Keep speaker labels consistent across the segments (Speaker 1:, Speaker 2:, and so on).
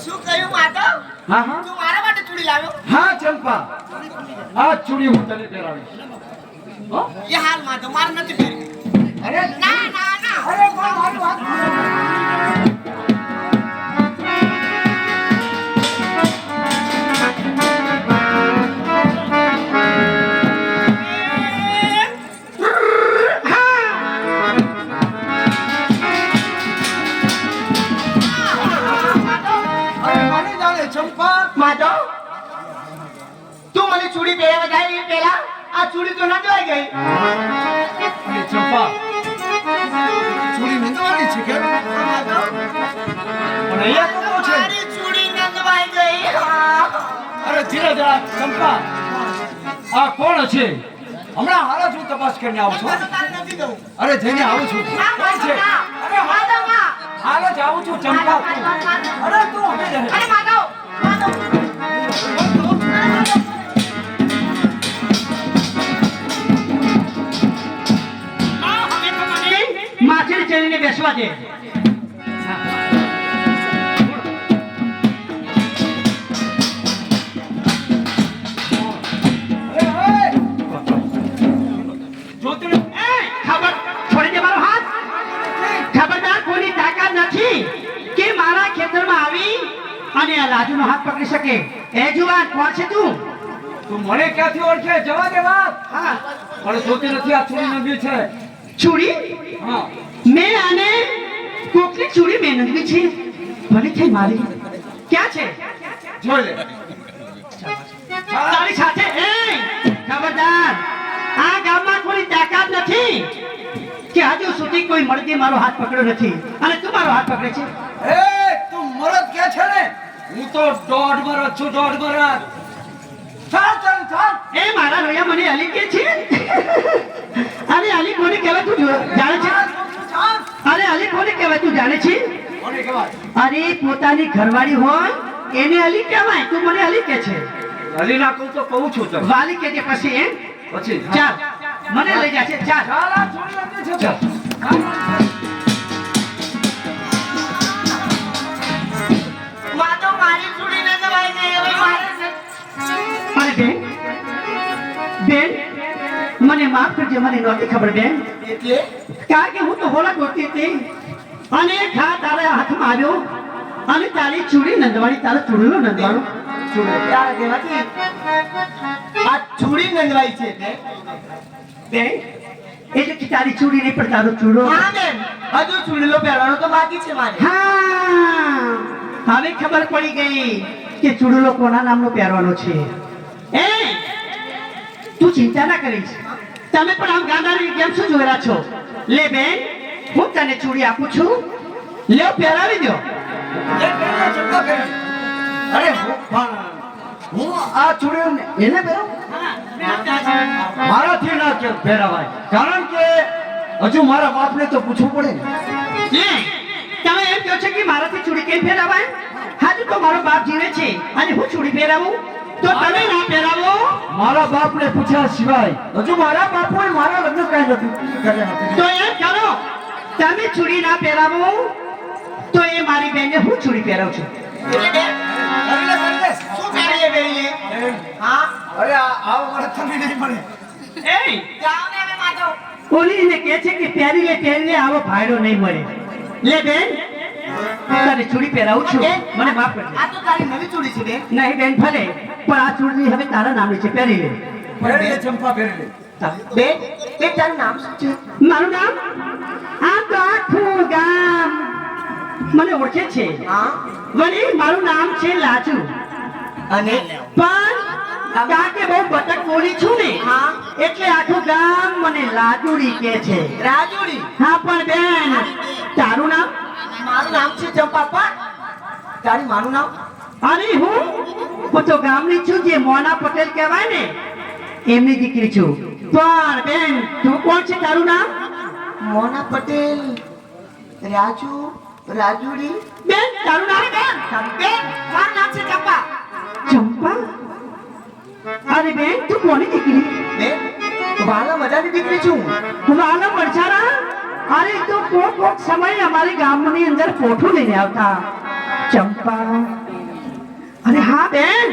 Speaker 1: શું કહ્યું માધવ?
Speaker 2: હા હા
Speaker 1: તું મારા માટે ચૂડી લાવ્યો?
Speaker 2: હા ચંપા, આ ચૂડી હું તને પહેરાવીશ. હો?
Speaker 1: એ હાલ માધવ, મારે નથી પહેરવી.
Speaker 2: અરે
Speaker 1: ના ના ના.
Speaker 2: અરે પણ મારી વાત ચંપા,
Speaker 1: માધવ, તું મને ચૂડી પહેરાવા જાય એ પહેલા આ ચૂડી તો ન જોઈ ગઈ.
Speaker 2: અરે ચંપા, ચૂડી નંદવાની છે કે?
Speaker 1: માધવ,
Speaker 2: પણ અહીંયા તો બહુ છે.
Speaker 1: મારી ચૂડી નંદવાઈ ગઈ.
Speaker 2: અરે ધીરે જરા ચંપા, આ કોણ છે? હમણાં હાલ જ હું તપાસ કરીને આવું છું.
Speaker 1: તો તારે નથી દઉં.
Speaker 2: અરે જઈને આવું છું.
Speaker 1: ના
Speaker 2: કોણ છે?
Speaker 1: માધવ, ના. માધવ, ના.
Speaker 2: હાલ જ આવું છું ચંપા. અરે તું હવે રહે.
Speaker 1: અરે માધવ, માધવ.
Speaker 3: માછલી ચડીને બેસવા દે. ખબર છોડી દે મારો હાથ. ખબરદાર, કોઈની તાકાત નથી કે મારા ખેતરમાં આવી અને આ લાજુનો હાથ પકડી શકે. એ જુવાન, કોણ છે તું?
Speaker 2: તું મને ક્યાંથી ઓળખે? જવા દે વાત.
Speaker 3: હા,
Speaker 2: પણ જોતી નથી આ ચૂડી નંદી છે.
Speaker 3: ચૂડી
Speaker 2: હા,
Speaker 3: મેં આને કોકની ચૂડી મેં નંદી છે. ભલે થઈ મારી. ક્યાં છે?
Speaker 2: જોઈ લે.
Speaker 3: તારી સાથે. એ ખબરદાર, આ ગામમાં કોઈ તાકાત નથી કે હજુ સુધી કોઈ મળતી મારો હાથ પકડ્યો નથી અને તું મારો હાથ પકડે છે.
Speaker 2: એ તું મરદ કે છે ને? હું તો દોઢ મરદ છું, દોઢ મરદ. ચાલ ચાલ ચાલ.
Speaker 3: એ મારા રોયા મને અલી કે છે. અરે અલી કોને કહેવાય તું જાણે છે?
Speaker 2: ચાલ.
Speaker 3: અરે અલી કોને કહેવાય તું જાણે છે?
Speaker 2: કોને કહેવાય?
Speaker 3: અરે પોતાની ઘરવાળી હોય એને અલી કહેવાય. તું મને અલી કે છે?
Speaker 2: હલી નાખું તો કહું છું તને.
Speaker 3: વાલી કે પછી એમ?
Speaker 2: પછી
Speaker 3: ચાલ, મને લઈ જા છે. ચાલ.
Speaker 2: ચાલ આ ચૂડી નંદી છે.
Speaker 3: ચાલ.
Speaker 1: માધવ, મારી ચૂડી નંદવાઈ ગઈ. હવે મારે
Speaker 3: અરે બેન, બેન મને માફ કરજે, મને નહોતી ખબર બેન.
Speaker 1: એટલે
Speaker 3: કારણ કે હું તો હોલા ગોતતી હતી અને એક હાથ તારા હાથમાં આવ્યો અને તારી ચૂડી નંદવાણી, તારો ચૂડીનો નંદવાનો.
Speaker 1: તારા દેવાથી આ ચૂડી નંદવાઈ છે એટલે.
Speaker 3: બેન, એટલે કે તારી ચૂડી નહીં પણ તારો ચૂડો.
Speaker 1: હા બેન, હજુ ચૂડીલો પહેરવાનો તો બાકી છે મારે.
Speaker 3: હા, હવે ખબર પડી ગઈ કે ચૂડલો કોના નામનો પહેરવાનો છે. એ તું ચિંતા ના કરીશ. તમે પણ આમ ગાંડાની કેમ શું જોઈ રહ્યા છો? લે બેન, હું તને ચૂડી આપું છું. લે, પહેરાવી દો.
Speaker 2: એ પહેલા ચંપા પહેરે. અરે હું આ ચૂડી એને પહેરાવું? મારાથી ના કે પહેરાવાય. કારણ કે હજુ મારા બાપને તો પૂછવું પડે ને.
Speaker 3: લે, તમે એમ કહો છો કે મારાથી ચૂડી કેમ પહેરાવાય? હાજુ તો મારો બાપ જીવે છે અને હું ચૂડી પહેરાવું તો તમે ના પહેરાવો.
Speaker 2: મારા બાપને પૂછ્યા સિવાય હજુ મારા બાપોએ મારા લગ્ન કઈ નથી કર્યા નથી.
Speaker 3: તો એમ કરો, તમે ચૂડી ના પહેરાવો તો એ મારી બેનને હું ચૂડી પહેરાવું છું.
Speaker 1: એટલે બેન, શું પહેરીએ બેરીએ? હા,
Speaker 2: અરે આ મને થમી નહીં મળે.
Speaker 3: એ
Speaker 1: જાઓ ને હવે માધવ.
Speaker 3: ઓલીને કહે છે કે પહેરી લે આવો ભાઈડો નહીં મળે. લે બેન, તારે ચૂડી પહેરાવું છું. મને માફ કરજે.
Speaker 1: આ તો તારી નવી ચૂડી છે બેન.
Speaker 3: નહીં બેન, ભલે, પણ આ ચૂડી હવે તારા નામની છે. પહેરી લે.
Speaker 2: પહેરી લે ચંપા, પહેરી લે.
Speaker 1: બેન, બેન તારું નામ શું છે?
Speaker 3: મારું નામ? આ તો આખું ગામ મને ઓળખે છે.
Speaker 1: હા,
Speaker 3: વળી મારું નામ છે લાજુ.
Speaker 1: અને
Speaker 3: પણ કારણ કે બહુ બતક બોલી છું ને,
Speaker 1: હા,
Speaker 3: એટલે આખું ગામ મને લાજુડી કહે છે.
Speaker 1: રાજુડી.
Speaker 3: હા, પણ બેન તારું નામ?
Speaker 1: મારું નામ છે ચંપા. પણ તારી મારું નામ?
Speaker 3: અરે હું તો ગામની છું, જે મોના પટેલ કહેવાય ને એમની દીકરી છું. પણ બેન તું કોણ છે? તારું નામ?
Speaker 1: મોના પટેલ. રાજુડી.
Speaker 3: બેન તારું નામ?
Speaker 1: બેન, મારું નામ છે ચંપા.
Speaker 3: ચંપા? અરે બેન તું કોની દીકરી?
Speaker 1: બેન, વાલા મજાની દીકરી છું.
Speaker 3: વાલા મરચારા? અરે તું કોક સમય અમારી ગામની અંદર પોઠું લઈને આવતા. ચંપા અરે હા બેન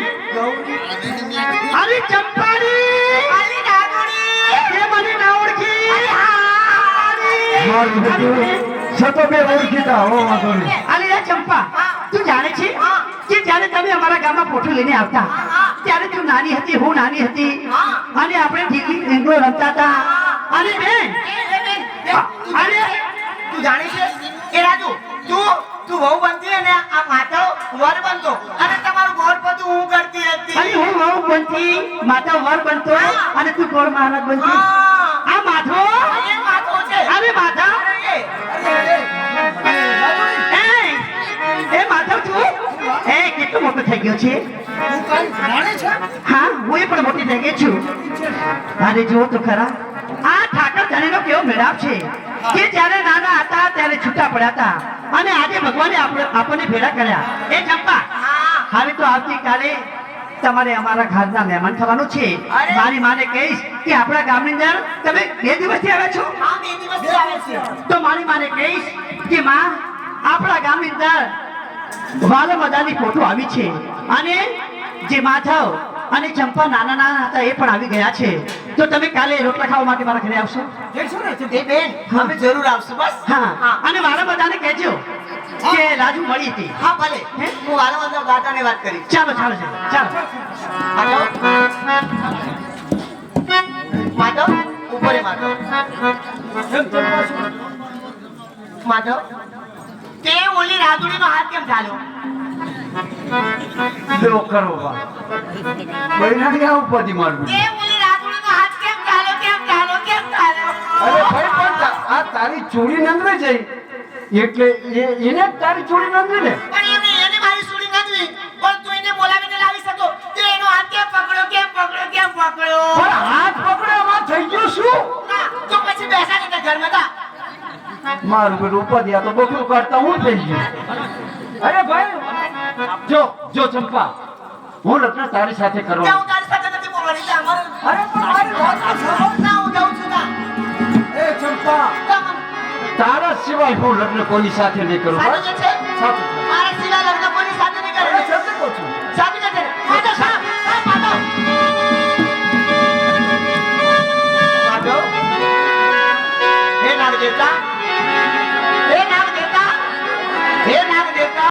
Speaker 3: અરે ચંપાની
Speaker 1: અલી દાદુડી
Speaker 3: તે મને ના ઓળખી
Speaker 2: મારું બેટું સતો બે ઓળખીતા હો વાંધો નહીં.
Speaker 3: અરે આ ચંપા તું જાણે છે કે જ્યારે તમે અમારા ગામમાં પોઠું લઈને આવતા ત્યારે તું નાની હતી હું નાની હતી અને આપણે ઢીંગલો રમતા હતા અને બેન અરે
Speaker 1: તું જાણી છે એ રાજુ તું વહુ બનતી અને આ માતા વર બનતો અને તમારું ઘર બધું હું કરતી હતી.
Speaker 3: અને હું વહુ બનતી માતા વર બનતો અને તું ગોળ મહારાજ બનતી આ માથો
Speaker 1: એ માથો છે.
Speaker 3: અરે માથા એ માધવ તું એ કેટલો મોટો થઈ ગયો છે
Speaker 2: તું કાંઈ જાણે છે?
Speaker 3: હા હું એ પણ મોટી થઈ ગઈ છું અરે જુઓ તો ખરા આ ઠાકર ધણીનો કેવો મેળાપ છે કે જ્યારે નાના હતા ત્યારે છૂટા પડ્યા હતા અને આજે ભગવાને આપણને ભેળા કર્યા એ ચંપા હવે તો આવતીકાલે તમારે અમારા ઘરના મહેમાન થવાનું છે
Speaker 1: અરે.
Speaker 3: મારી માને કહીશ કે આપણા ગામની અંદર તમે 2 દિવસથી આવ્યા છો
Speaker 1: આ બે દિવસથી આવે છે.
Speaker 3: તો મારી માને કહીશ કે માં આપણા ગામની અંદર વાલા મદાની ફોટો આવી છે અને જે માધવ અને ચંપા નાના નાના હતા એ પણ આવી ગયા છે તો તમે કાલે રોટલા ખાવા માટે મારા ઘરે આવશો
Speaker 2: જઈશું ને
Speaker 1: એ બેન અમે જરૂર આવશું બસ.
Speaker 3: હા અને વાલા મદાને કહેજો કે રાજુ મળી હતી
Speaker 1: હા ભલે
Speaker 3: હે?
Speaker 1: હું વારંવાર દાદાને વાત કરીશ.
Speaker 3: ચાલો ચાલો ચાલો
Speaker 1: માધવ માધવ ઉપર એ માધવ
Speaker 2: એમ ચંપા શું?
Speaker 1: માધવ તે ઓલી રાધુડીનો હાથ કેમ ઢાલ્યો?
Speaker 2: લ્યો કરો બા. બૈરાની આ ઉપાધિ મારવી.
Speaker 1: તે ઓલી રાધુડીનો હાથ કેમ ઢાલ્યો? કેમ ઢાલ્યો?
Speaker 2: અરે ભાઈ પણ આ તારી ચોરી નંદવે જઈ એટલે એને જ તારી ચોરી નંદવી ને.
Speaker 1: પણ એને મારી સુડી નદવી પણ તું એને બોલાવીને લાવી શકો તે એનો હાથ કેમ પકડ્યો?
Speaker 2: પણ હાથ પકડ્યામાં થઈ ગયું શું?
Speaker 1: ના તો પછી બેસા ને ઘરમાં તા.
Speaker 2: મારું પેલું ઉપાધિ આ તો બકરું કાઢતા હું થઈ ગયું. અરે ભાઈ જો ચંપા હું લગ્ન તારી સાથે કરવા.
Speaker 1: ત્યાં હું તારી સાથે નથી બોલવાની તા અમારે.
Speaker 2: અરે પણ મારી વાત તો સાંભળ.
Speaker 1: ના હું જાઉં છું તા.
Speaker 2: એ ચંપા
Speaker 1: તા મને
Speaker 2: તારા સિવાય હું લગ્ન કોની સાથે નહીં કરું
Speaker 1: સાચું
Speaker 2: બસ.
Speaker 1: છે